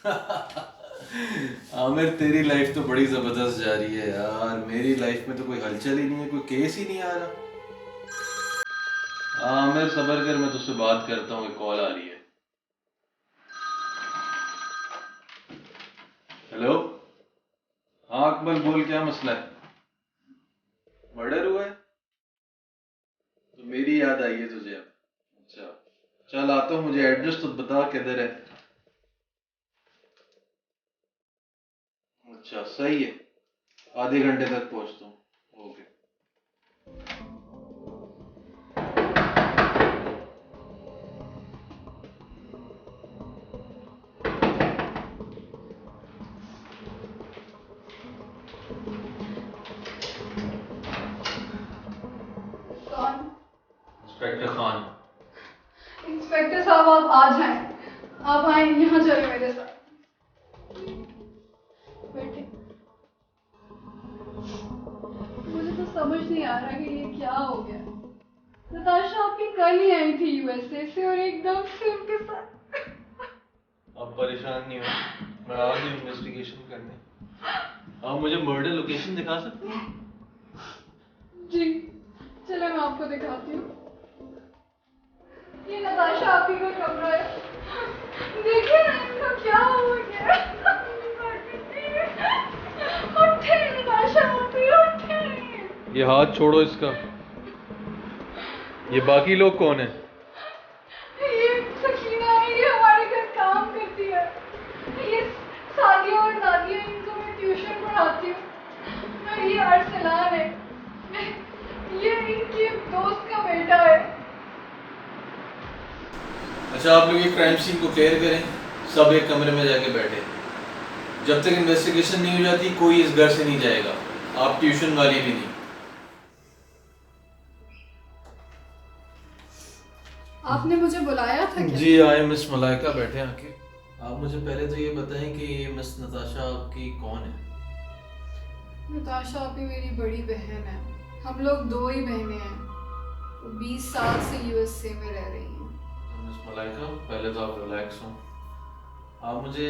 आमिर तेरी लाइफ तो बड़ी जबरदस्त जा रही है यार। मेरी लाइफ में तो कोई हलचल ही नहीं है, कोई केस ही नहीं आ रहा। आमिर सबर कर, मैं तुझसे बात करता हूँ, एक कॉल आ रही है। हेलो। हाँ अकबर बोल, क्या मसला है? मर्डर हुआ है? तो मेरी याद आई है तुझे अब? अच्छा, चल आता हूँ, मुझे एड्रेस तो बता किधर है। अच्छा सही है, आधे घंटे तक पहुँचता हूँ। ओके। कौन? इंस्पेक्टर खान। इंस्पेक्टर साहब आप आ जाएं। आप आए यहाँ चले मेरे साथ। बैठे। मुझे तो समझ नहीं आ रहा कि ये क्या हो गया। नताशा आपकी कल ही आई थी यूएसए से और एकदम से उनके साथ। आप परेशान नहीं हो, मैं आ गई इन्वेस्टिगेशन करने। आप मुझे मर्डर लोकेशन दिखा सकते हैं? जी चले मैं आपको दिखाती हूँ। ये नताशा आपकी का कमरा है। देखिए ना इनको क्या हो गया। उठे नताशा आपी उठे। ये हाथ छोड़ो इसका। ये बाकी लोग कौन है? ये सकीना है, ये हमारे घर काम करती है। ये सादिया और नादिया, इनको मैं ट्यूशन पढ़ाती हूँ। और ये अरसलान है, ये इनकी दोस्त का बेटा है। अच्छा आप लोग ये क्राइम सीन को क्लियर करें, सब एक कमरे में जाके बैठे। जब तक इन्वेस्टिगेशन नहीं हो जाती कोई इस घर से नहीं जाएगा, आप ट्यूशन वाली भी नहीं। आपने मुझे बुलाया था क्या? जी आए मिस मलाइका, बैठे आके। आप मुझे पहले तो ये बताएं कि ये मिस नताशा आपकी कौन है? नताशा आपी मेरी बड़ी बहन है। हम लोग दो ही बहनें हैं। वो 20 साल से यूएसए में रह रही हैं। मिस मलाइका पहले तो आप रिलैक्स हो। आप मुझे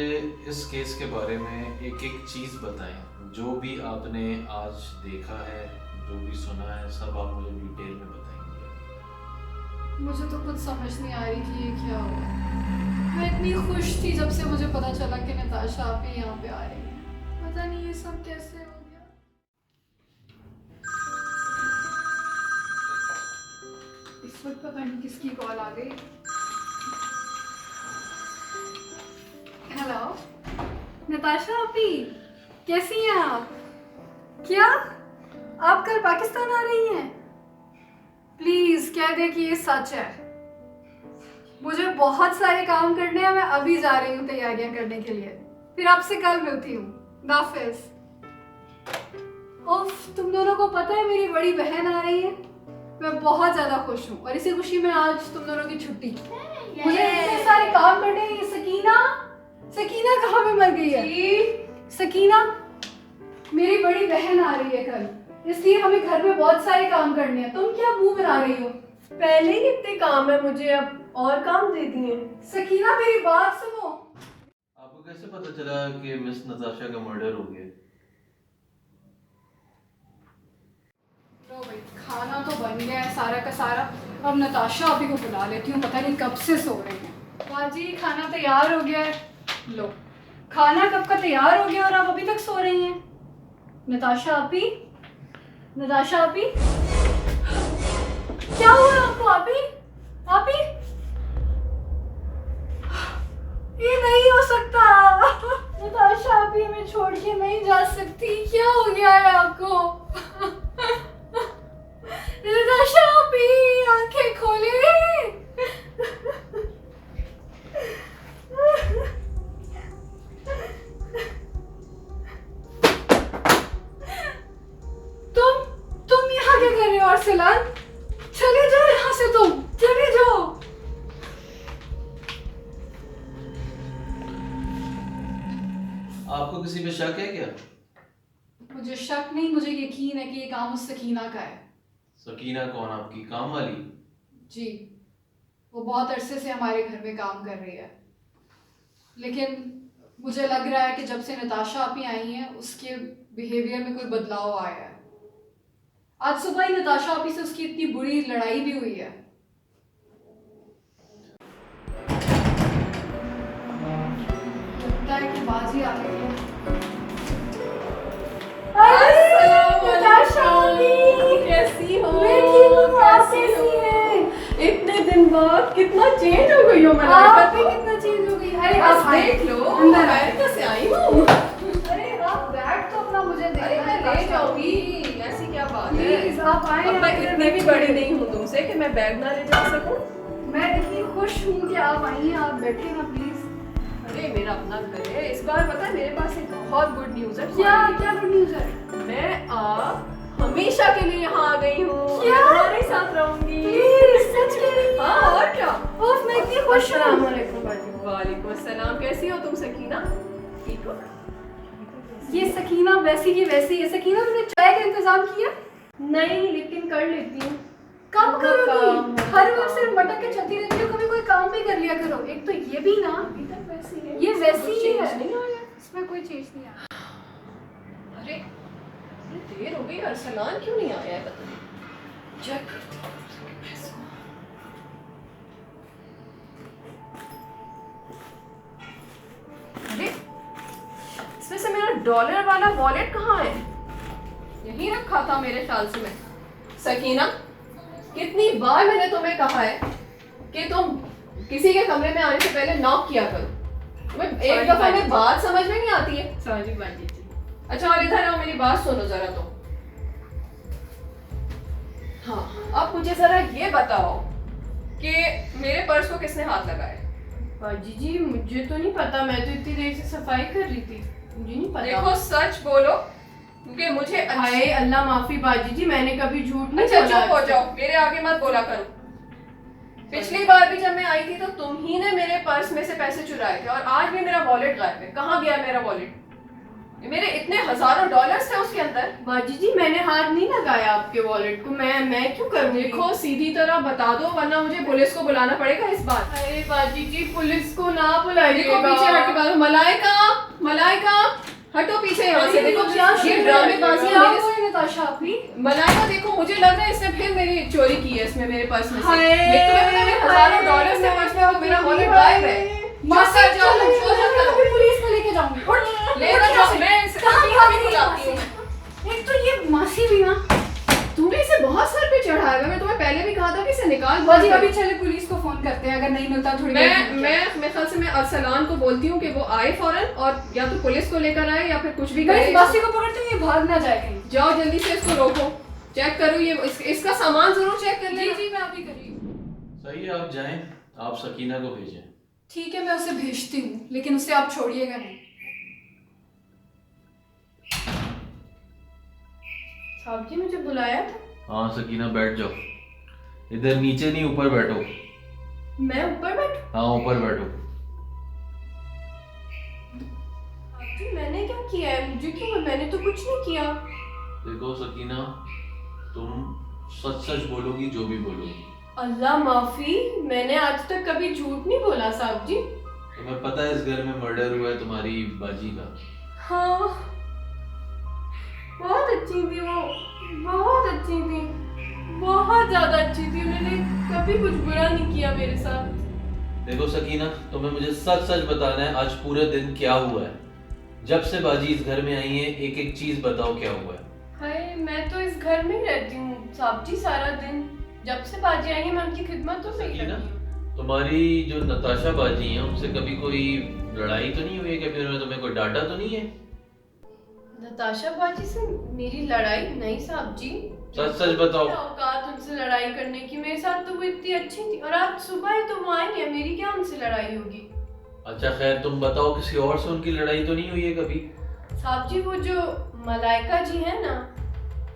इस केस के बारे में एक एक चीज़ बताएं, जो भी आपने आज देखा है, जो भी सुना है, सब आप मुझे डिटेल में बताएंगे। मुझे तो कुछ समझ नहीं आ रही कि ये क्या हुआ। मैं इतनी खुश थी जब से मुझे पता चला कि नताशा आप ही यहाँ पे आ रही है। पता नहीं ये सब कैसे हो गया। इस वक्त पता नहीं किसकी कॉल आ गई। हेलो नताशा आपी, कैसी हैं आप? क्या आप कल पाकिस्तान आ रही हैं? प्लीज कह दे कि ये सच है। मुझे बहुत सारे काम करने हैं, मैं अभी जा रही हूँ तैयारियां करने के लिए। फिर आपसे कल मिलती हूँ। हाफिज। उफ, तुम दोनों को पता है मेरी बड़ी बहन आ रही है। मैं बहुत ज्यादा खुश हूँ और इसी खुशी में आज तुम दोनों की छुट्टी। मुझे इतने सारे काम करने हैं। सकीना, सकीना कहाँ पे मर गई है? सकीना, मेरी बड़ी बहन आ रही है कल, इसलिए हमें घर में बहुत सारे काम करने हैं। तुम क्या मुंह बना रही हो? पहले ही इतने काम है मुझे, अब और काम दे दिए। सकीना मेरी बात सुनो। आपको कैसे पता चला कि मिस नताशा का मर्डर हो गया? लो भाई, खाना तो बन गया है सारा का सारा। अब नताशा अभी को बुला लेती हूँ, पता नहीं कब से सो रही हैं। बाजी खाना तैयार हो गया है। लो, खाना कब का तैयार हो गया और आप अभी तक सो रही हैं। नताशा आपी, नताशा आपी, क्या हुआ आपको? आपी, आपी, ये नहीं हो सकता। नताशा आपी, हमें छोड़ के नहीं जा सकती। क्या हो गया है आपको? नताशा आपी, आंखें खोले। तुम यहाँ क्या कर रहे हो अरसलान? चले जाओ यहाँ से, तुम चले जाओ। आपको किसी पे शक है क्या? मुझे शक नहीं, मुझे यकीन है कि ये काम उस सकीना का है। सकीना कौन, आपकी काम वाली? जी, वो बहुत अरसे से हमारे घर में काम कर रही है, लेकिन मुझे लग रहा है कि जब से नताशा आपी आई हैं उसके बिहेवियर में कोई बदलाव आया है। आज सुबह ही नताशा आपी से उसकी इतनी बुरी लड़ाई भी हुई है। लगता है कि बाजी आ गई है। नताशा आपी, कैसी हो? मैं ठीक हूँ, आप कैसी हैं? इतने दिन बाद कितना चेंज हो गई हो आप मलाइका भी तो। कितना चेंज हो गई। अरे बस आप आए। देख लो, अंदर आए। अमेरिका से आई हूँ। अरे आप बैग तो अपना मुझे दे अरे मैं ले जाऊंगी, ऐसी क्या बात है? प्लीज आप आए। अब मैं इतनी भी बड़ी नहीं हूँ तुमसे कि मैं बैग ना ले जा सकूं। मैं इतनी खुश हूँ कि आप आई हैं। आप बैठे ना प्लीज। अरे मेरा अपना घर है। इस बार पता है मेरे पास एक बहुत गुड न्यूज़ है। क्या क्या गुड न्यूज़ है? मैं हमेशा के लिए यहाँ आ गई हूँ। क्या? मैं तुम्हारे साथ रहूंगी। प्लीज सच कह रही हैं? हाँ और क्या? ओफ मैं इतनी खुश हूँ। वालेकुम अस्सलाम। कैसी हो तुम सकीना? ठीक हो? ये सकीना वैसी की वैसी है। सकीना तुमने चाय का इंतजाम किया? नहीं लेकिन कर लेती हूँ। कब बहुत करोगी? काम है, हर बहुत वक्त सिर्फ मटक के चलती रहती हो। कभी कोई काम भी कर लिया करो। एक तो ये भी ना, अभी तक वैसी है। ये वैसी कुछ ही change है। नहीं आया। इसमें कोई चेंज नहीं आया। अरे इतनी देर हो गई, अरसलान क्यों नहीं आया है पता नहीं। चेक करती हूँ इसको। अरे इसमें से मेरा डॉलर वाला वॉलेट कहाँ है? यहीं रखा था मेरे ख्याल से। मैं सकीना, कितनी बार मैंने तुम्हें कहा है कि तुम किसी के कमरे में आने से पहले नॉक किया करो। तुम्हें एक दफा में बात समझ में नहीं आती है। सॉरी बाजी जी। अच्छा और इधर आओ, मेरी बात सुनो जरा तो। हाँ अब मुझे जरा ये बताओ कि मेरे पर्स को किसने हाथ लगाया? बाजी जी मुझे तो नहीं पता, मैं तो इतनी देर से सफाई कर रही थी, मुझे नहीं पता। देखो सच बोलो क्योंकि मुझे हाय अल्लाह माफी बाजी जी, मैंने कभी झूठ नहीं अच्छा बोला। चुप हो जाओ, मेरे आगे मत बोला करो। पिछली बार भी जब मैं आई थी तो तुम ही ने मेरे पर्स में से पैसे चुराए थे और आज भी मेरा वॉलेट गायब है। कहाँ गया मेरा वॉलेट? मेरे इतने हजारों डॉलर्स थे उसके अंदर। बाजी जी मैंने हाथ नहीं लगाया आपके वॉलेट को, मैं क्यों करूँगी? देखो सीधी तरह बता दो वरना मुझे पुलिस को बुलाना पड़ेगा इस बार। अरे बाजी जी पुलिस को ना बुलाइएगा। देखो पीछे हट के बात करो। मलाइका, मलाइका हटो पीछे यहाँ से। देखो ये ड्रामेबाजी क्या मेरे हुआ है नताशा आपी? मलाइका देखो मुझे लग रहा है इसने फिर मेरी चोरी की है इसमें मेरे पर्स में से। हाय, एक तो मैं पता है मेरे हजारों डॉलर्स थे पर्स में और मेरा वॉलेट गायब है। मासी कर जाओ तुम, शोर मत करो। मैं पुलिस को लेके जाऊंगी। उठ, ले उठ जाओ, यहाँ से। मैं इसे कहाँ अभी भाग अभी रही बुलाती है हूँ। एक तो ये मासी भी ना। तूने इसे बहुत सर पे चढ़ाया है। मैं तुम्हें पहले भी कहा था कि इसे निकाल। बाजी अभी चले पुलिस को फोन करते हैं, अगर नहीं मिलता थोड़ी देर में। मैं ख्याल से मैं अरसलान को बोलती हूँ कि वो आए फौरन और या तो पुलिस को लेकर आए या फिर कुछ भी मैं करे। इस मासी को पकड़ती हूँ, ये भाग ना जाए कहीं। जाओ जल्दी से इसको रोको, चेक करो ये इसका सामान जरूर चेक कर जी लेना। जी मैं अभी कर रही हूँ। सही है, आप जाएं, आप सकीना को भेजें। ठीक है मैं उसे भेजती हूँ, लेकिन उसे आप छोड़िएगा नहीं। साहब जी मुझे बुलाया था? हाँ सकीना बैठ जाओ। इधर नीचे नहीं, ऊपर बैठो। मैं ऊपर बैठूं? हाँ ऊपर बैठो। साहब जी मैंने क्या किया है? मुझे क्यों? मैंने तो कुछ नहीं किया। देखो सकीना, तुम सच सच बोलोगी जो भी बोलोगी। अल्लाह माफी, मैंने आज तक कभी झूठ नहीं बोला साहब जी। तुम्हें पता है इस घर में मर्डर हुआ है तुम्हारी बाजी का। हाँ बहुत अच्छी थी वो, बहुत अच्छी थी, बहुत ज्यादा अच्छी थी। उन्होंने कभी कुछ बुरा नहीं किया मेरे साथ। देखो सकीना, तुम्हें मुझे सच सच बताना है आज पूरे दिन क्या हुआ है। जब से बाजी इस घर में आई है एक एक चीज बताओ क्या हुआ है। हाय मैं तो इस घर में ही रहती हूँ साहब जी सारा दिन। जब से बाजी आई है मैं उनकी खिदमत तो नहीं सकीना, करती हूँ। तुम्हारी जो नताशा बाजी है उनसे कभी कोई लड़ाई तो नहीं हुई है? कभी उन्होंने तुम्हें कोई डांटा तो नहीं है? नताशा बाजी से मेरी लड़ाई नहीं साहब जी। सच सच बताओ। क्या औकात उनसे लड़ाई करने की? मेरे साथ तो वो इतनी अच्छी थी और आज सुबह ही तो वो आई है, मेरी क्या उनसे लड़ाई होगी? अच्छा खैर तुम बताओ, किसी और से उनकी लड़ाई तो नहीं हुई है कभी? साहब जी वो जो मलाइका जी है ना,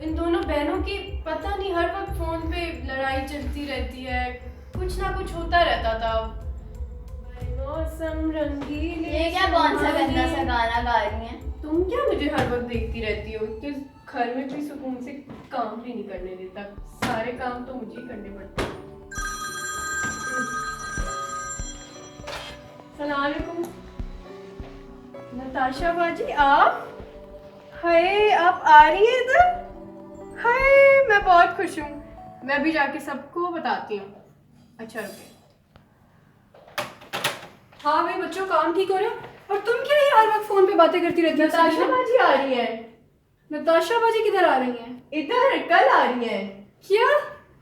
इन दोनों बहनों की पता नहीं हर वक्त फोन पे लड़ाई चलती रहती है, कुछ ना कुछ होता रहता था। मौसम रंगीले ये क्या कौन सा गंदा सा गाना गा रही हैं? तुम क्या मुझे हर वक्त देखती रहती हो? तो घर में भी सुकून से काम भी नहीं करने देता, सारे काम तो मुझे ही करने पड़ते हैं। सलाम अलैकुम। नताशा बाजी आप? हाय आप आ रही हैं इधर? हाय मैं बहुत खुश हूँ। मैं अभी जाके सबको बताती हूँ। अच्छा रुके। हाँ भाई बच्चों, काम ठीक हो रहे हो? और तुम क्या ये हर वक्त फोन पे बातें करती रहती हो? नताशा बाजी आ रही है। नताशा बाजी किधर आ रही हैं? इधर कल आ रही है। क्या?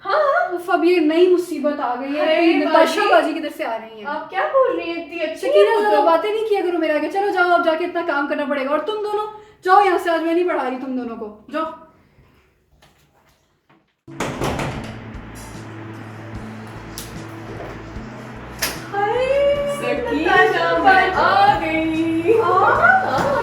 हाँ उफ, अब ये नई मुसीबत आ गई है। अरे नताशा बाजी। बाजी किधर से आ रही हैं? आप क्या बोल रही हैं? इतनी अच्छी शकीना है वो ज़्यादा तो। बातें नहीं किया करो मेरे आगे। चलो जाओ, अब जाके इतना काम करना पड़ेगा। और तुम दोनों जाओ यहाँ से, आज मैं नहीं पढ़ा रही तुम दोनों को। जाओ। सकीना मैं आ गई।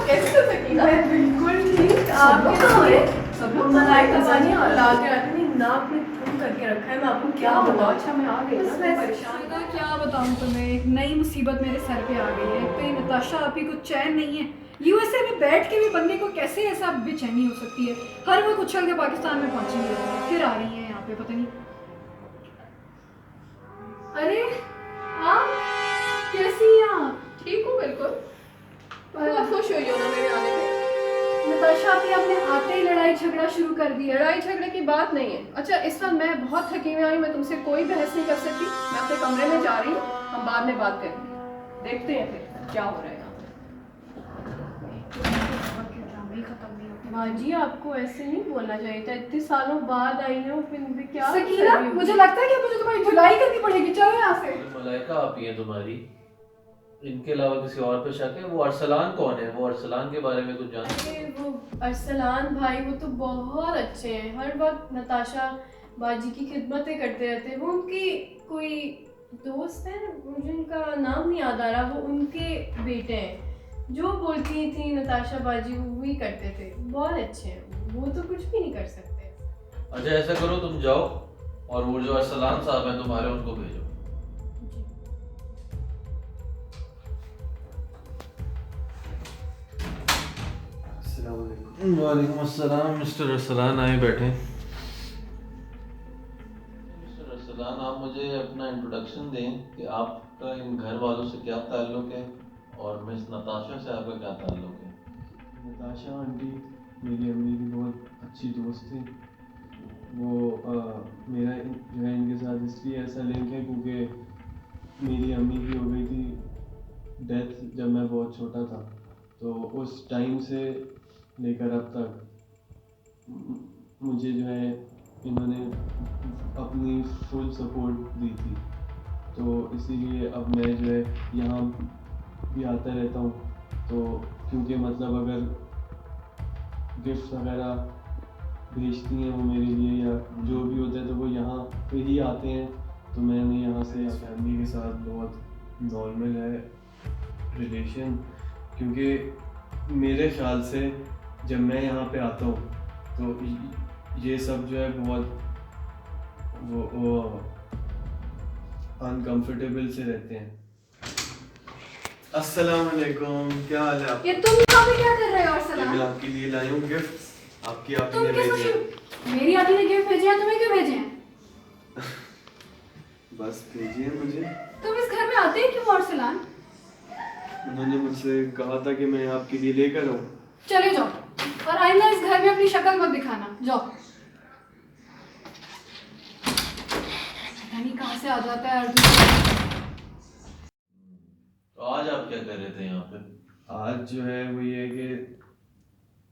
कैसे हो सकीना? मैं बिल्कुल ठीक। आप कैसे हैं? सब लोग मलाइका बाजी लाके अपनी नाक में थूम करके रखा है। मैं आपको क्या बताऊं? अच्छा मैं आ गई ना, मैं परेशान। सीधा क्या बताऊं तुम्हें, एक नई मुसीबत मेरे सर पे आ गई है। तो ये नताशा आप ही को चैन नहीं है। यूएसए में बैठ के भी बंदे को कैसे ऐसा बेचैनी हो सकती है? हर वक्त उछल के पाकिस्तान में पहुंची हुई है, फिर आ रही है यहाँ पे, पता नहीं। अरे आप कैसी हैं आप? ठीक हूँ बिल्कुल। बहुत खुश हुई हो ना मेरे आने पे। नताशा आपने अपने आते ही लड़ाई झगड़ा शुरू कर दिया। लड़ाई झगड़े की बात नहीं है। अच्छा इस वक्त मैं बहुत थकी हुई आई, मैं तुमसे कोई बहस नहीं कर सकती। मैं अपने कमरे में जा रही हूँ, हम बाद में बात करेंगे। देखते हैं फिर क्या हो रहा है यहाँ पे। बाजी आपको ऐसे नहीं बोलना चाहिए था। इतने सालों बाद आई हो, फिर भी क्या सकीना, कर रही हो? मुझे लगता है कि मुझे तुम्हारी धुलाई करनी पड़ेगी। चलो यहाँ से। मलाइका आप ही हैं तुम्हारी, इनके अलावा किसी और पे शक है? वो अरसलान कौन है? वो अरसलान के बारे में कुछ जानते हैं? अरे वो अरसलान भाई वो तो बहुत अच्छे हैं। हर वक्त नताशा बाजी की खिदमतें करते रहते हैं। वो उनकी कोई दोस्त है, मुझे उनका नाम नहीं याद आ रहा, वो उनके बेटे हैं। जो बोलती थी नताशा बाजी वो वही करते थे। बहुत अच्छे हैं वो तो कुछ भी नहीं कर सकते। अच्छा ऐसा करो, तुम जाओ और वो जो अरसलान साहब हैं तुम्हारे, उनको भेजो। वालेकुम अस्सलाम। मिस्टर अरसलान आए बैठे। मिस्टर अरसलान, आप मुझे अपना इंट्रोडक्शन दें कि आपका इन घर वालों से क्या ताल्लुक है और मिस नताशा से आपका क्या ताल्लुक है? नताशा आंटी मेरी अम्मी की बहुत अच्छी दोस्त थी। वो मेरा जो है इनके साथ इसलिए ऐसा लिंक है क्योंकि मेरी अम्मी की हो गई थी डेथ जब मैं बहुत छोटा था। तो उस टाइम से लेकर अब तक मुझे जो है इन्होंने अपनी फुल सपोर्ट दी थी। तो इसीलिए अब मैं जो है यहाँ भी आता रहता हूँ। तो क्योंकि मतलब अगर गिफ्ट वगैरह भेजती हैं वो मेरे लिए या जो भी होता है तो वो यहाँ पे ही आते हैं। तो मैंने यहाँ से फैमिली के साथ बहुत नॉर्मल है रिलेशन, क्योंकि मेरे ख्याल से जब मैं यहाँ पे आता हूँ तो ये सब जो है बहुत वो अनकंफर्टेबल से रहते हैं। अस्सलाम वालेकुम, क्या हाल है आप? ये तुम यहाँ पे क्या कर रहे हो ये अरसलान? मैं आपके लिए लाई हूँ गिफ्ट, आपकी आप तुम ने कैसे भेजे हैं। मेरी आंटी ने गिफ्ट भेजे हैं, तुम्हें क्यों भेजे हैं? बस भेजिए मुझे। तुम इस घर में आते ही क्यों अरसलान? उन्होंने मुझसे कहा था कि मैं आपके लिए लेकर आऊँ। चले जाओ और आइंदा इस घर में अपनी शक्ल मत दिखाना। जाओ। पता नहीं कहाँ से आ जाता है अर्जुन। तो आज आप क्या कर रहे थे यहाँ पे? आज जो है वो ये है कि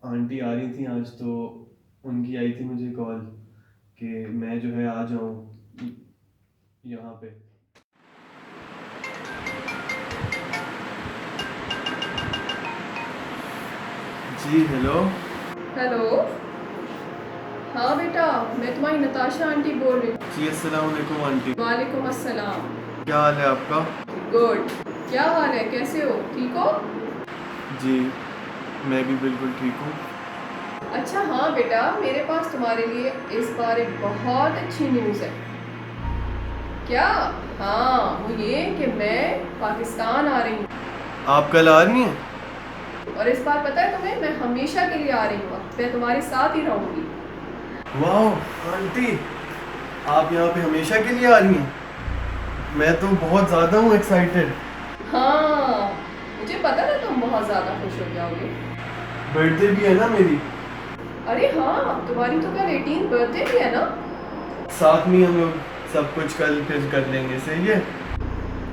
आंटी आ रही थी आज, तो उनकी आई थी मुझे कॉल कि मैं जो है आ जाऊँ यहाँ पे। जी हेलो। हेलो। हाँ बेटा, मैं तुम्हारी नताशा आंटी बोल रही हूँ। जी अस्सलाम वालेकुम आंटी। वालेकुम अस्सलाम। क्या हाल है आपका? गुड। क्या हाल है, कैसे हो, ठीक हो? जी मैं भी बिल्कुल ठीक हूँ। अच्छा हाँ बेटा, मेरे पास तुम्हारे लिए इस बार एक बहुत अच्छी न्यूज़ है। क्या? हाँ वो ये कि मैं पाकिस्तान आ रही हूँ। आप कल आ रही हैं? और इस बार पता है तुम्हें, मैं हमेशा के लिए आ रही हूँ। मैं तुम्हारे साथ ही रहूँगी। वाह आंटी, आप यहाँ पे हमेशा के लिए आ रही हैं? मैं तो बहुत ज़्यादा हूँ एक्साइटेड। हाँ मुझे पता था तुम बहुत ज़्यादा खुश हो। बर्थडे भी है ना मेरी, अरे हाँ, तुम्हारी तो कल 18 बर्थडे भी है ना। साथ में हम लोग सब कुछ कल फिर कर लेंगे, सही है?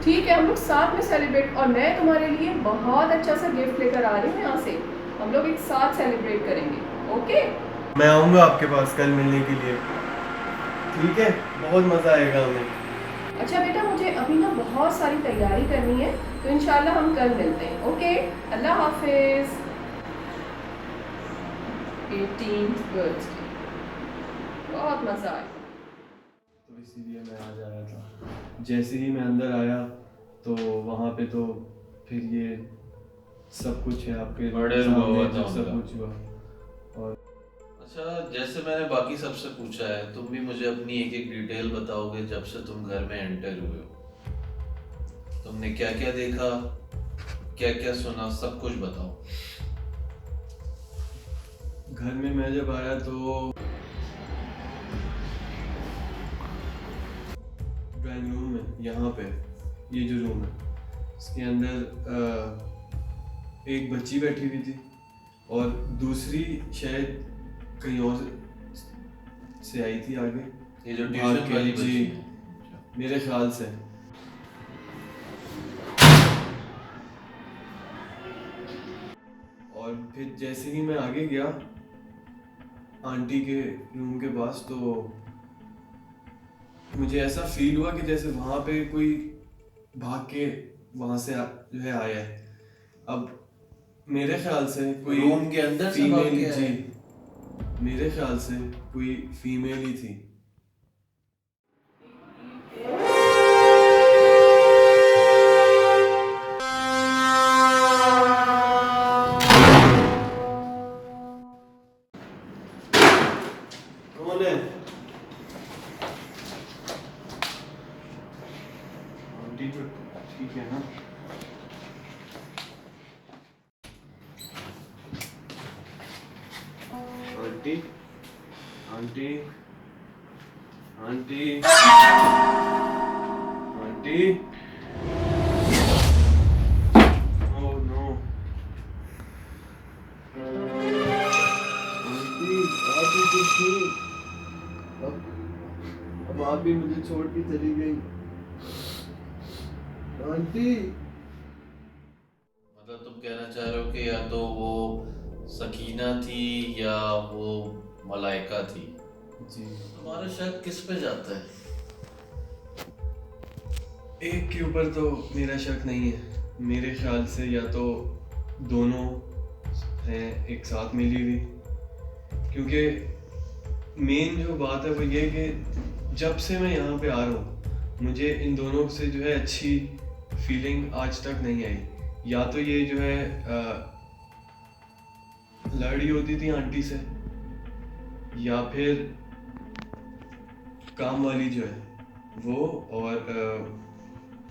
ठीक है, हम लोग साथ में सेलिब्रेट, और मैं तुम्हारे लिए बहुत अच्छा सा गिफ्ट लेकर आ रही हूँ यहाँ से। हम लोग एक साथ सेलिब्रेट करेंगे, ओके? मैं आऊँगा आपके पास कल मिलने के लिए, ठीक है? बहुत मज़ा आएगा हमें। अच्छा बेटा, मुझे अभी ना बहुत सारी तैयारी करनी है, तो इंशाल्लाह हम कल मिलते हैं, ओके? अल्लाह हाफिज। 18th बर्थडे, बहुत मज़ा आया। तो इसीलिए मैं आज आया था। जैसे ही मैं अंदर आया तो वहाँ पे तो फिर ये सब कुछ है आपके बड़े सामने, हुआ था सब उनका। कुछ हुआ। और अच्छा, जैसे मैंने बाकी सबसे पूछा है, तुम भी मुझे अपनी एक एक डिटेल बताओगे जब से तुम घर में एंटर हुए हो। तुमने क्या क्या देखा, क्या क्या सुना, सब कुछ बताओ। घर में मैं जब आया तो ड्राइंग रूम में, यहाँ पे ये जो रूम है इसके अंदर एक बच्ची बैठी हुई थी और दूसरी शायद कहीं और से आई थी आगे, ये जो भाग ट्यूशन के, वाली जी, बच्ची है। मेरे ख्याल से। और फिर जैसे ही मैं आगे गया आंटी के रूम के पास, तो मुझे ऐसा फील हुआ कि जैसे वहां पे कोई भाग के वहां से जो है आया है। अब मेरे ख्याल से कोई रूम के अंदर से भाग फीमेल, के आया जी, है? मेरे ख्याल से कोई फीमेल ही थी। कौन है? आंटी तो ठीक है ना? Aunty, aunty, aunty, aunty. Oh no. Aunty, आप भी तो थी। अब आप भी मुझे छोड़ के चली गई। आंटी। मतलब तुम कहना चाह रहे हो कि या तो वो सकीना थी या वो मलाइका थी। जी। तुम्हारा शक किस पे जाता है? एक के ऊपर तो मेरा शक नहीं है, मेरे ख्याल से या तो दोनों हैं एक साथ मिली हुई, क्योंकि मेन जो बात है वो ये कि जब से मैं यहाँ पे आ रहा हूँ मुझे इन दोनों से जो है अच्छी फीलिंग आज तक नहीं आई। या तो ये जो है लड़ी होती थी आंटी से, या फिर काम वाली जो है वो और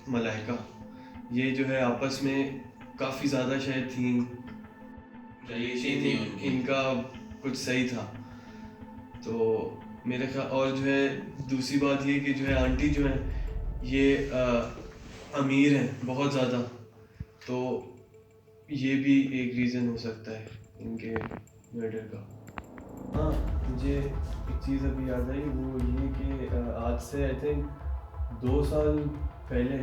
मलाइका, ये जो है आपस में काफ़ी ज़्यादा शायद थी, रिलेशन थी उनकी। इनका कुछ सही था। तो मेरे ख्याल, और जो है दूसरी बात ये कि जो है आंटी जो है ये अमीर हैं बहुत ज़्यादा, तो ये भी एक रीज़न हो सकता है इनके मर्डर का। हाँ, मुझे एक चीज़ अभी याद आई, वो ये कि आज से आई थिंक 2 साल पहले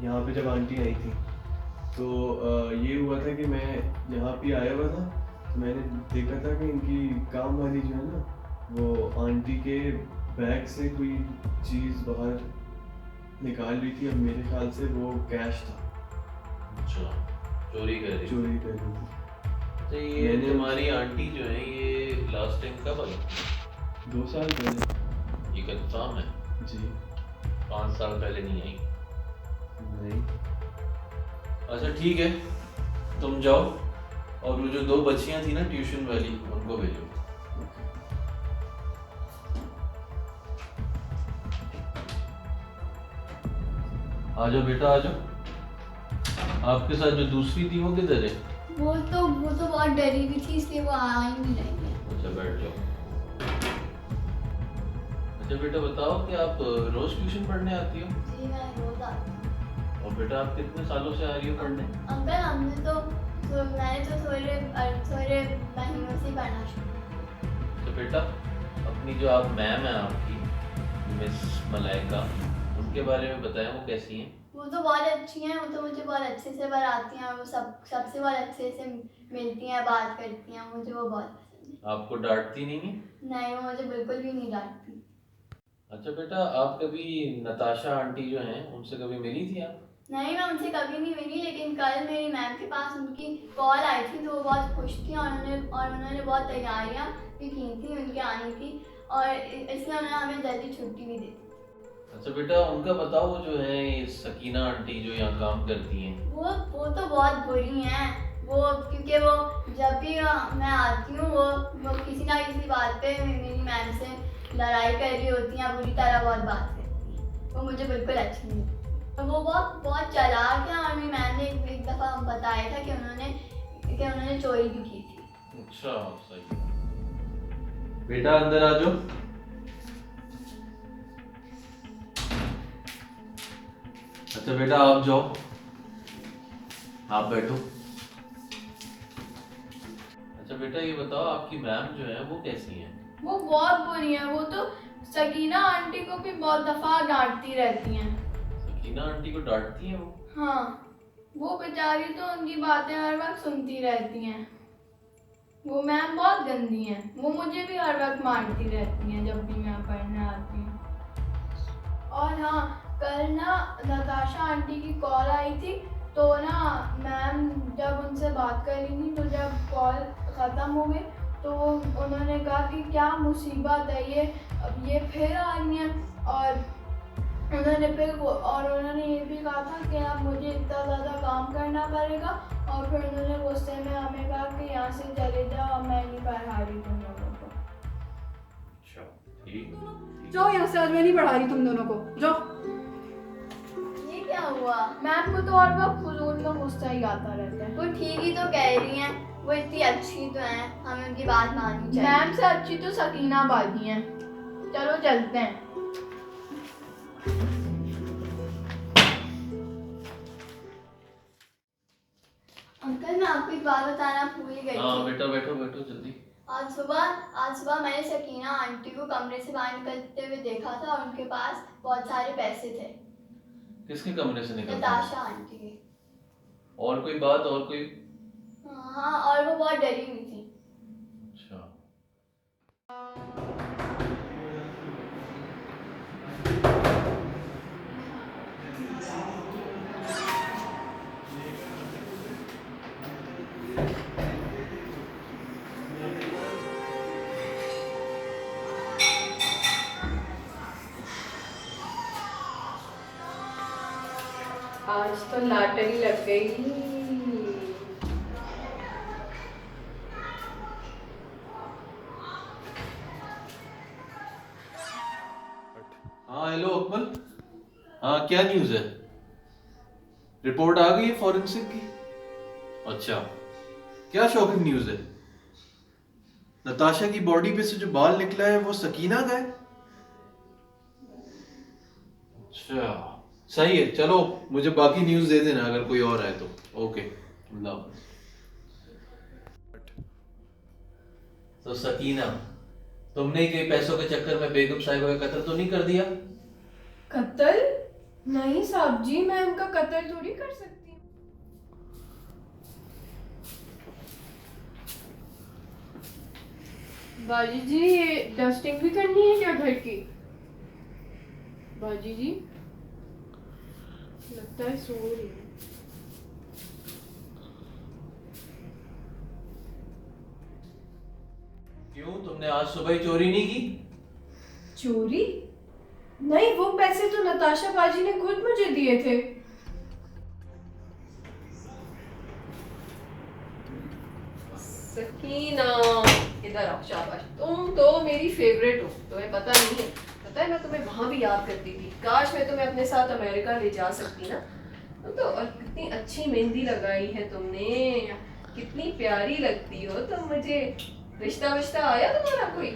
यहाँ पे जब आंटी आई थी तो ये हुआ था कि मैं यहाँ पे आया हुआ था, तो मैंने देखा था कि इनकी काम वाली जो है ना वो आंटी के बैग से कोई चीज़ बाहर निकाल रही थी। अब मेरे ख्याल से वो कैश था, अच्छा, चोरी कर रही। चोरी कर रही थी। तो ये मैंने- तुम्हारी आंटी जो है ये लास्ट टाइम कब आई? 2 साल पहले। ये कंफर्म है? जी 5 साल पहले नहीं आई? नहीं। अच्छा ठीक है, तुम जाओ और वो जो 2 बच्चियां थी ना ट्यूशन वाली उनको भेजो। आ जाओ बेटा, आ जाओ। आपके साथ जो दूसरी थी वो किधर है? वो तो बहुत डरी हुई थी, इसलिए वो आ ही नहीं रही है। अच्छा बैठ जाओ। अच्छा बेटा बताओ कि आप रोज ट्यूशन पढ़ने आती हो? जी मैं रोज आती हूँ। और बेटा आप कितने सालों से आ रही हो पढ़ने? अंकल हमने तो मैंने तो थोड़े महीनों से पढ़ना शुरू। तो बेटा अपनी जो आप मैम है आपकी मिस मलाइका, उनके बारे में बताएं, वो कैसी हैं? वो तो बहुत अच्छी हैं, वो तो मुझे बहुत अच्छे से पढ़ाती हैं और वो सबसे बहुत अच्छे से मिलती हैं, बात करती हैं, मुझे वो बहुत पसंद है। आपको डांटती नहीं है? नहीं, वो मुझे बिल्कुल भी नहीं डांटती। अच्छा बेटा आप कभी नताशा आंटी जो हैं उनसे कभी मिली थी आप? नहीं, मैं उनसे कभी नहीं मिली, लेकिन कल मेरी मैम के पास उनकी कॉल आई थी तो वो बहुत खुश थी और उन्होंने बहुत तैयारियां भी की थी उनके आने की, और इसलिए उन्होंने हमें जल्दी छुट्टी भी दी थी। अच्छा बेटा उनका बताओ, वो जो है ये सकीना आंटी जो यहाँ काम करती हैं, वो तो बहुत बुरी हैं वो, क्योंकि वो जब भी मैं आती हूँ वो किसी ना किसी बात पे मेरी मैम से लड़ाई कर रही होती हैं, बुरी तरह बहुत बात करती हैं, वो मुझे बिल्कुल अच्छी नहीं लगती। वो बहुत चालाक है और मेरी मैम ने एक दफ़ा बताया था कि उन्होंने चोरी भी की थी। अच्छा सही। बेटा अंदर आ जाओ। अच्छा बेटा आप जाओ, आप बैठो। अच्छा बेटा ये बताओ आपकी मैम जो है वो कैसी हैं? वो बहुत बुरी हैं, वो तो सकीना आंटी को भी बहुत दफ़ा डांटती रहती हैं। सकीना आंटी को डांटती हैं वो? हाँ, वो बेचारी तो उनकी बातें हर वक्त सुनती रहती हैं। वो मैम बहुत गंदी हैं, वो मुझे भी हर वक्त मारती रहती हैं जब भी मैं पढ़ने आती हूँ। और हाँ, कल ना नताशा आंटी की कॉल आई थी तो ना मैम जब उनसे बात कर रही थी तो जब कॉल ख़त्म हो गई तो उन्होंने कहा कि क्या मुसीबत है ये, अब ये फिर आ रही हैं, और उन्होंने ये भी कहा था कि अब मुझे इतना ज़्यादा काम करना पड़ेगा, और फिर उन्होंने गुस्से में हमें कहा कि यहाँ से चले जाओ, मैं नहीं पढ़ा रही तुम लोगों को। अच्छा ठीक। जाओ यहाँ से, आज मैं नहीं पढ़ा रही तुम दोनों को, जाओ। ये क्या हुआ? मैम को तो हर वक्त फजूल में गुस्सा ही आता रहता है। वो ठीक ही तो कह रही हैं, वो इतनी अच्छी तो हैं, हमें उनकी बात माननी चाहिए। मैम से अच्छी तो सकीना बाजी हैं। चलो चलते हैं। अंकल मैं आपको एक बात बताना भूल गई हाँ थी। बेटा बैठो बैठो जल्दी। आज सुबह मैंने सकीना आंटी को कमरे से बाहर निकलते हुए देखा था और उनके पास बहुत सारे पैसे थे। किसके कमरे से निकलते? नताशा आंटी के। और कोई बात, और कोई? हाँ, और वो बहुत डरी हुई थी। अच्छा आज तो लॉटरी लग गई। हाँ हेलो अकमल। हाँ क्या न्यूज़ है? रिपोर्ट आ गई है फॉरेंसिक की? अच्छा क्या शॉकिंग न्यूज़ है? नताशा की बॉडी पे से जो बाल निकला है वो सकीना का है? अच्छा सही है, चलो मुझे बाकी न्यूज़ दे देना अगर कोई और आए तो। ओके अल्लाह हाफ़िज़। तो सकीना तुमने कई पैसों के चक्कर में बेगम साहिबा का कत्ल तो नहीं कर दिया? कत्ल? नहीं साहब जी, मैं उनका कत्ल थोड़ी कर सकती हूँ। बाजी जी ये डस्टिंग भी करनी है क्या घर की? बाजी जी लगता है सो रही है। क्यों तुमने आज सुबह ही चोरी नहीं की? चोरी? नहीं, वो पैसे तो नताशा बाजी ने खुद मुझे दिए थे। सकीना इधर आओ, शाबाश। तुम तो मेरी फेवरेट हो, तुम्हें पता नहीं है। पता है मैं तुम्हें वहां भी याद करती थी। काश मैं तुम्हें अपने साथ अमेरिका ले जा सकती ना। तुम तो, और कितनी अच्छी मेहंदी लगाई है तुमने, कितनी प्यारी लगती हो तुम मुझे। रिश्ता विश्ता आया तुम्हारा कोई?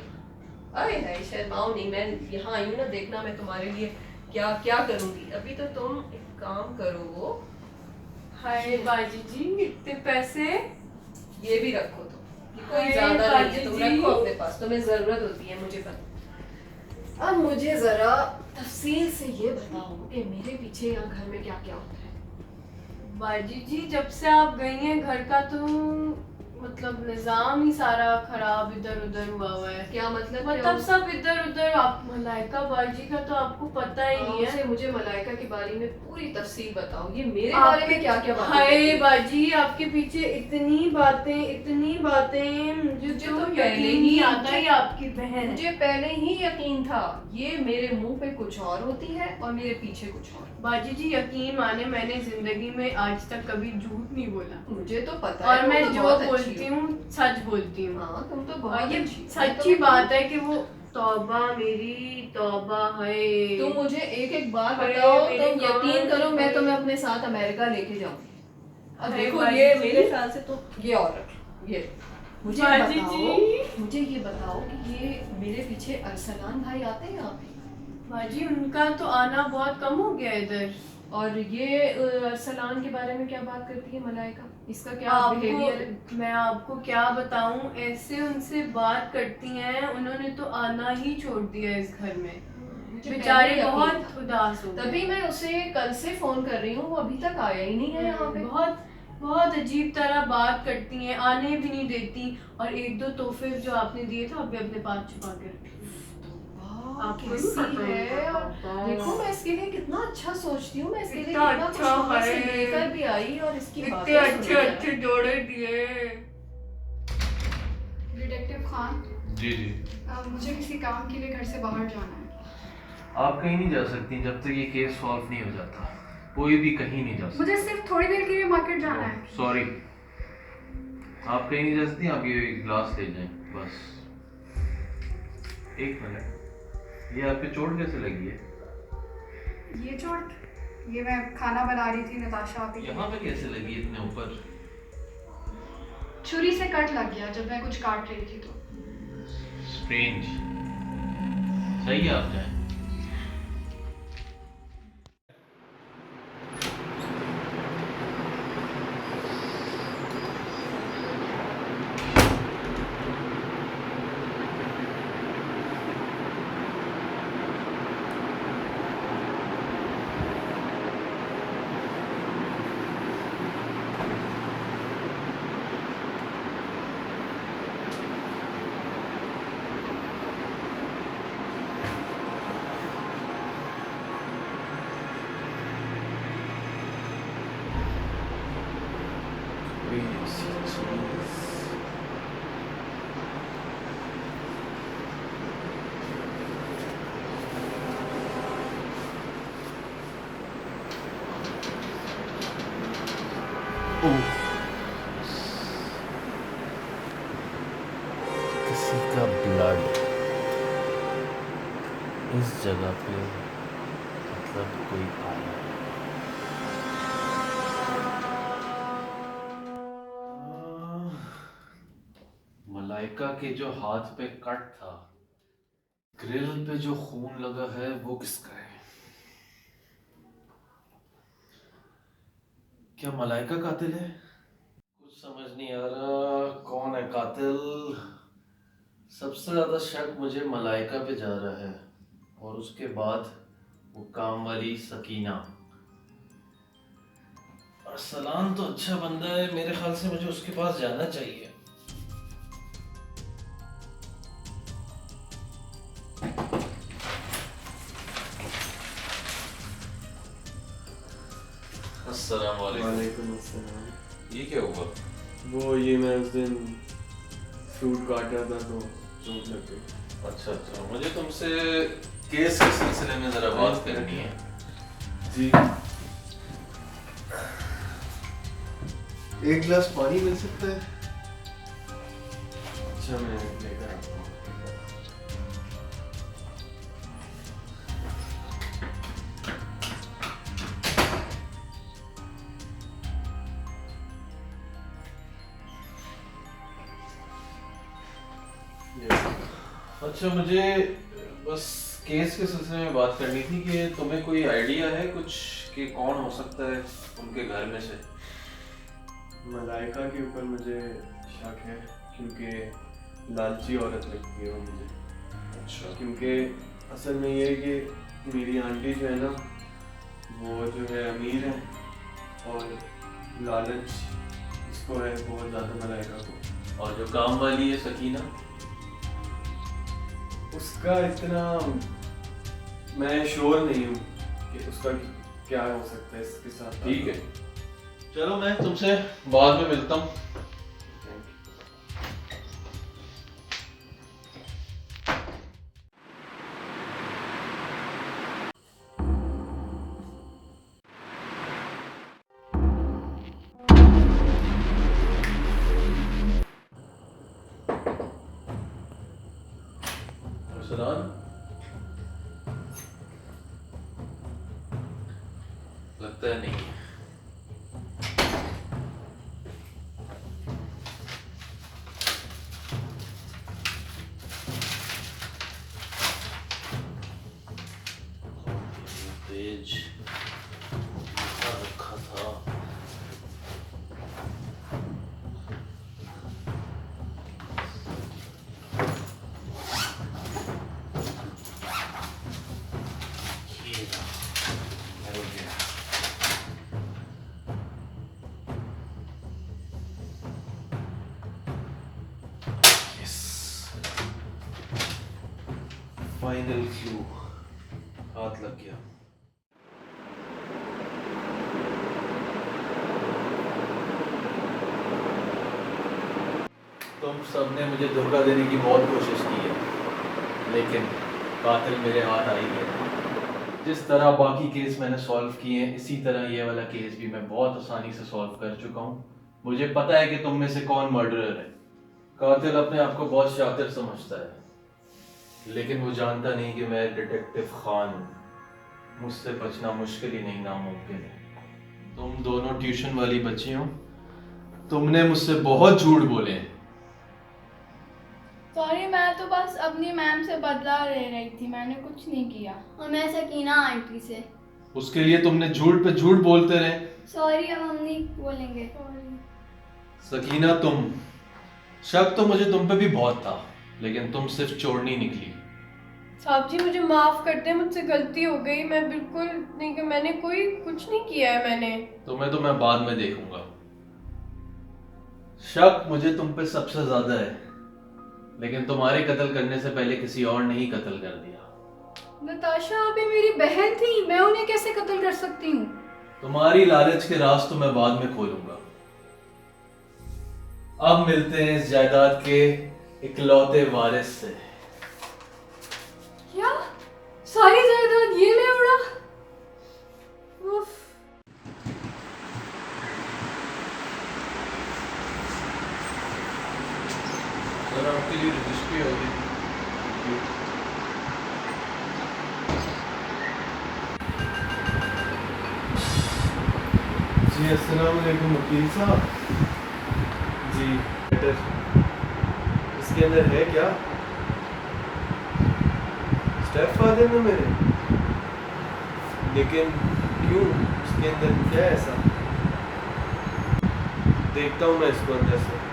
अरे नहीं शर्माओ नहीं, मैं यहाँ आई हूँ ना, देखना मैं तुम्हारे लिए क्या क्या करूँगी। अभी तो तुम काम करो। हाय बाजी जी, इतने पैसे। ये भी रखो तुम, ये कोई हाय ज्यादा नहीं है, तुम बाजी जी। रखो अपने पास, तुम्हें जरूरत होती है, मुझे पता। अब मुझे जरा तफसील से ये बताओ कि मेरे पीछे यहाँ घर में क्या क्या होता है। बाजी जी, जब से आप गई हैं घर का तो मतलब निजाम ही सारा खराब इधर उधर हुआ हुआ है। क्या मतलब? मतलब सब इधर उधर। आप मलाइका बाजी का तो आपको पता ही नहीं है। उसे मुझे मलाइका के बारे में पूरी तफसील बताओ, ये मेरे बारे में क्या क्या बातें हाय करती है? बाजी, आपके पीछे इतनी बातें मुझे तो पहले यकीन ही नहीं आता ही आपकी बहन है। मुझे पहले ही यकीन था, ये मेरे मुंह पे कुछ और होती है और मेरे पीछे कुछ और। बाजी जी यकीन माने, मैंने जिंदगी में आज तक कभी झूठ नहीं बोला मुझे तो पता और है, मैं तुम तो जो बहुत अच्छी बोलती हो। हूँ सच बोलती हूँ। हाँ, तुम तो और बहुत ये अच्छी हो। सच्ची बात है कि वो तौबा मेरी तौबा है। तुम मुझे एक एक बार अरे बताओ, मेरे तुम यकीन कान करो मैं में- तुम्हें अपने साथ अमेरिका लेके जाऊंगी। अब अरे देखो बाजी ये जी। मेरे ख्याल से तो ये और रख लो, ये मुझे बाजी बताओ, जी। मुझे ये बताओ कि ये मेरे पीछे अरसलान भाई आते हैं यहाँ पे? बाजी उनका तो आना बहुत कम हो गया इधर। और ये अरसलान के बारे में क्या बात करती है मलाइका? इसका क्या बिहेवियर है? आपको मैं आपको क्या बताऊं, ऐसे उनसे बात करती हैं, उन्होंने तो आना ही छोड़ दिया इस घर में। मुझे बेचारे पहले यकीन बहुत था। उदास हो गए। तभी मैं उसे कल से फोन कर रही हूँ, वो अभी तक आया ही नहीं है यहाँ पे। बहुत बहुत अजीब तरह बात करती हैं, आने भी नहीं देती। और एक दो तोहफे जो आपने दिए थे अभी अपने पास छुपा के रखे। आपको कैसी नहीं पता है? और होगा। देखो मैं इसके लिए कितना अच्छा सोचती हूँ, मैं इसके लिए इतना कितना अच्छा कुछ वहाँ से है। लेकर भी आई और इसकी इतने बातें अच्छे सुनी है। अच्छे जोड़े दिए। डिटेक्टिव खान, जी जी। मुझे किसी काम के लिए घर से बाहर जाना है। आप कहीं नहीं जा सकती जब तक ये केस सॉल्व नहीं हो जाता। कोई भी कहीं नहीं जा सकता। मुझे सिर्फ थोड़ी देर के लिए मार्केट जाना है। सॉरी, आप कहीं नहीं जा सकती। आप ये एक ग्लास ले जाएं बस। एक मिनट, ये आप पे चोट कैसे लगी है? ये चोट, ये मैं खाना बना रही थी नताशा आपी के यहाँ लिए। पे कैसे लगी है इतने ऊपर? छुरी से कट लग गया जब मैं कुछ काट रही थी तो। स्ट्रेंज। सही है, आप जाएं। किसी का ब्लड इस जगह पे, मतलब कोई आया। मलाइका के जो हाथ पे कट था, ग्रिल पे जो खून लगा है, वो किसका है? क्या मलाइका कातिल है? कुछ समझ नहीं आ रहा कौन है कातिल। सबसे ज्यादा शक मुझे मलाइका पे जा रहा है और उसके बाद वो काम वाली सकीना। अरसलान तो अच्छा बंदा है, मेरे ख्याल से मुझे उसके पास जाना चाहिए। अस्सलाम वालेकुम। वालेकुम अस्सलाम। ये क्या हुआ? वो ये मैं उस दिन फ्रूट काट रहा था तो चोट लग गई। अच्छा अच्छा, मुझे तुमसे केस के सिलसिले में जरा बात करनी है। जी, एक गिलास पानी मिल सकता है? अच्छा मैं लेकर आता हूँ। अच्छा, मुझे बस केस के सिलसिले में बात करनी थी कि तुम्हें कोई आइडिया है कुछ कि कौन हो सकता है उनके घर में से? मलाइका के ऊपर मुझे शक है क्योंकि लालची औरत लगती है वो मुझे। अच्छा। क्योंकि असल में ये है कि मेरी आंटी जो है ना वो जो है अमीर है और लालच इसको है बहुत ज़्यादा मलाइका को। और जो काम वाली है सकीना, उसका इतना मैं श्योर नहीं हूँ कि उसका क्या हो सकता है इसके साथ। ठीक है, चलो मैं तुमसे बाद में मिलता हूँ। सलाम, लगता है नहीं। पेज रखा था। फाइनल क्लू हाथ लग गया। तुम सबने मुझे धोखा देने की बहुत कोशिश की है, लेकिन कातिल मेरे हाथ आ ही गया। जिस तरह बाकी केस मैंने सॉल्व किए हैं, इसी तरह ये वाला केस भी मैं बहुत आसानी से सॉल्व कर चुका हूँ। मुझे पता है कि तुम में से कौन मर्डरर है। कातिल अपने आप को बहुत शातिर समझता है, लेकिन वो जानता नहीं कि मैं डिटेक्टिव खान हूँ। मुझसे बचना मुश्किल ही नहीं नामुमकिन है। तुम दोनों ट्यूशन वाली बच्ची हो, तुमने मुझसे बहुत झूठ बोले हैं। सॉरी, मैं तो बस अपनी मैम से बदला ले रही थी, मैंने कुछ नहीं किया। और मैं सकीना आंटी से। उसके लिए तुमने झूठ पे झूठ बोलते रहे। सॉरी, अब हम नहीं बोलेंगे। सकीना, तुम शक तो मुझे तुम पे भी बहुत था, लेकिन तुम सिर्फ चोरनी निकली। साहब जी मुझे माफ कर दें, मुझसे गलती हो गई। मैं बिल्कुल नहीं कि मैंने कोई कुछ नहीं किया है मैंने। तुम्हें तो मैं बाद में देखूंगा। शक मुझे तुम पे सबसे ज्यादा है, लेकिन तुम्हारे कत्ल करने से पहले किसी और ने ही कत्ल कर दिया। नताशा अभी मेरी बहन थी, मैं उन्हें कैसे कत्ल कर सकती हूँ? तुम्हारी लालच के राज तो मैं बाद में खोलूंगा। अब मिलते हैं इस जायदाद के इकलौते वारिस से। क्या सारी जायदाद ये ले उड़ा? उफ। सर, आपके लिए रजिस्ट्री होगी। जी अस्सलाम वालेकुम वकील साहब। जी लेटर इसके अंदर है क्या? स्टेप फादर में मेरे, लेकिन क्यों? इसके अंदर क्या है ऐसा? देखता हूँ मैं इसको अंदर से।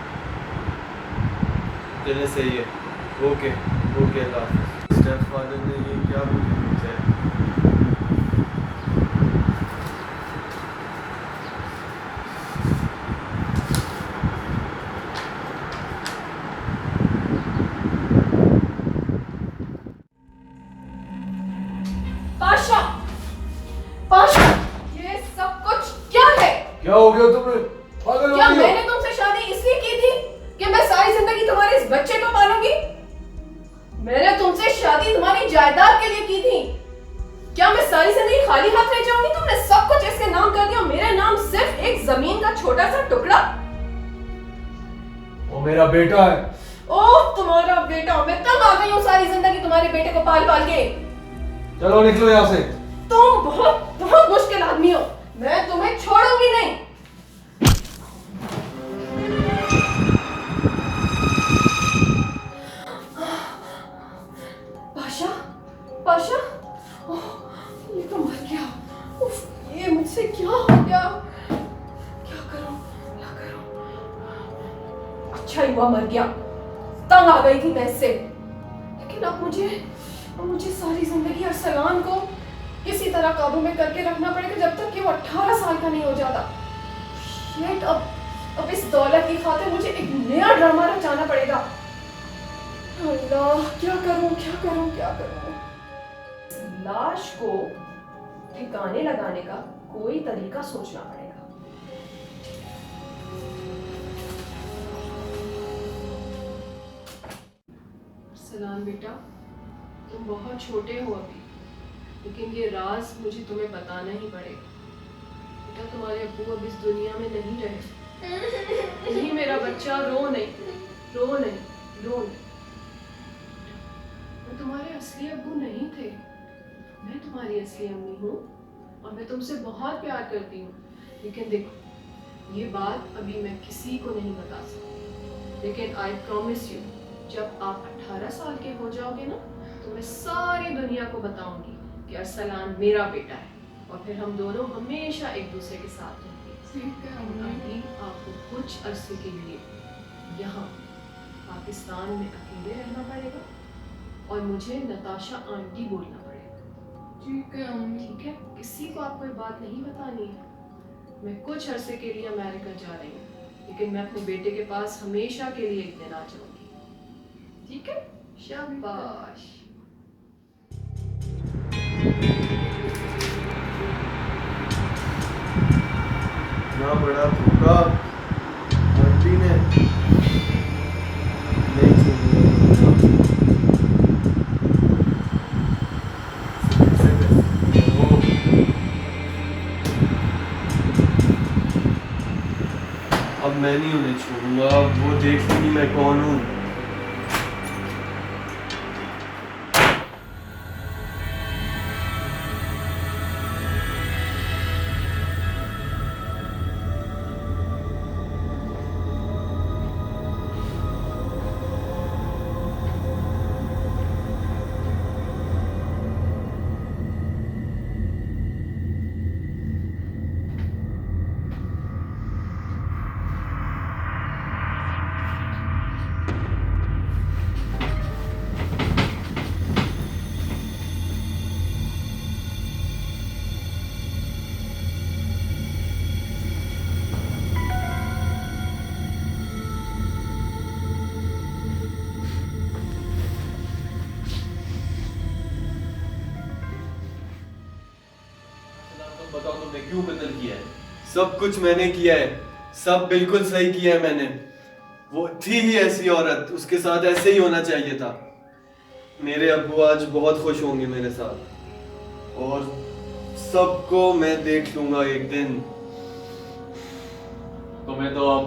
चलिए सही है, ओके ओके, अल्लाह हाफ़िज़। स्टेप फादर ने ये क्या मुझे भेजा है? पाशा, पाशा, ये सब कुछ क्या है? क्या हो गया तुम्हें? पागल हो क्या गई हो? मैंने तुमसे शादी इसलिए की थी कि मैं सारी जिंदगी तुम्हारे इस बच्चे को पालूंगी? मैंने तुमसे शादी तुम्हारी जायदाद के लिए की थी। क्या मैं सारी जिंदगी खाली हाथ रह जाऊंगी? तुमने सब कुछ इसके नाम कर दिया, मेरे नाम सिर्फ एक जमीन का छोटा सा टुकड़ा। वो मेरा बेटा है। ओह, तुम्हारा बेटा! मैं तंग आ गई हूँ सारी जिंदगी तुम्हारे बेटे को पाल पाल के। चलो निकलो यहाँ से। तुम बहुत बहुत मुश्किल आदमी हो, मैं तुम्हें छोड़ूंगी नहीं। पाशा, पाशा, अच्छा ही हुआ मर गया, तंग आ गई थी मैं इससे। लेकिन अब मुझे सारी जिंदगी अरसलान को किसी तरह काबू में करके रखना पड़ेगा जब तक कि वो 18 साल का नहीं हो जाता। शिट, अब इस दौलत की खातिर मुझे एक नया ड्रामा रचाना पड़ेगा। अल्लाह, क्या करूं क्या करूं क्या करूं। लाश को ठिकाने लगाने का कोई तरीका सोचना पड़ेगा। सलाम बेटा, तुम बहुत छोटे हो अभी, लेकिन ये राज मुझे तुम्हें बताना ही पड़ेगा। बेटा, तुम्हारे अब्बू अब इस दुनिया में नहीं रहे। नहीं मेरा बच्चा, रो नहीं रो नहीं रो नहीं। मैं तुम्हारे असली अब्बू नहीं थे, मैं तुम्हारी असली अम्मी हूँ और मैं तुमसे बहुत प्यार करती हूँ। लेकिन देखो, ये बात अभी मैं किसी को नहीं बता सकती, लेकिन आई प्रॉमिस यू, जब आप 18 साल के हो जाओगे ना, तो मैं सारी दुनिया को बताऊंगी कि अरसलान मेरा बेटा है, और फिर हम दोनों हमेशा एक दूसरे के साथ रहेंगे। अभी आपको कुछ अरसे के लिए यहाँ पाकिस्तान में अकेले रहना पड़ेगा और मुझे नताशा आंटी बोलना पड़ेगा। ठीक है अम्मी। ठीक है, किसी को आप कोई बात नहीं बतानी है। मैं कुछ अरसे के लिए अमेरिका जा रही हूँ, लेकिन मैं अपने बेटे के पास हमेशा के लिए एक दिन आ जाऊंगी। ठीक है, शाबाश। इतना बड़ा धोखा आंटी ने नहीं छोड़ा। अब मैं नहीं उन्हें छोड़ूंगा, अब वो देख लेंगी मैं कौन हूँ। बताओ तुमने क्यों कत्ल किया है? सब कुछ मैंने किया है, सब बिल्कुल सही किया है मैंने। वो थी ही ऐसी औरत, उसके साथ ऐसे ही होना चाहिए था। मेरे अब्बू आज बहुत खुश होंगे मेरे साथ, और सबको मैं देख लूंगा एक दिन। तुम्हें तो अब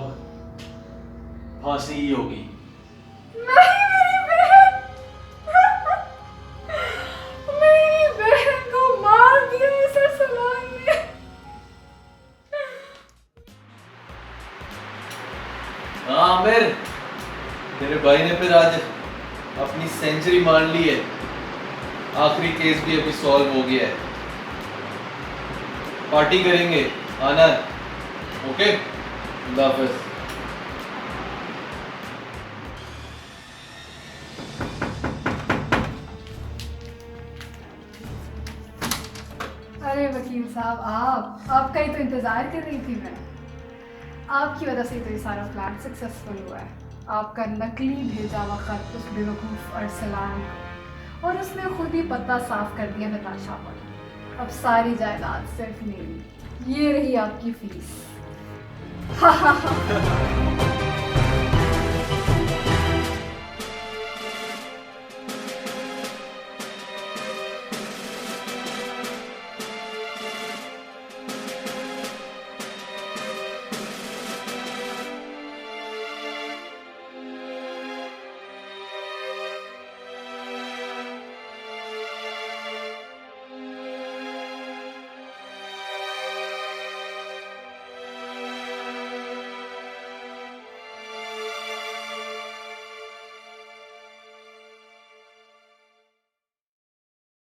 फांसी ही होगी। मेरी बहन को मार दिया इस अरसलान ने। हाँ आमिर, मेरे भाई ने फिर आज अपनी सेंचुरी मान ली है। आखिरी केस भी अभी सॉल्व हो गया है। पार्टी करेंगे, आना है। ओके, अल्लाह हाफिज। अरे वकील साहब, आपका ही तो इंतज़ार कर रही थी मैं। आपकी वजह से तो ये सारा प्लान सक्सेसफुल हुआ है। आपका नकली भेजा हुआ खत उस बेवकूफ़ अरसलान को, और उसने खुद ही पता साफ कर दिया नताशा पर। अब सारी जायदाद सिर्फ मेरी। ये रही आपकी फीस।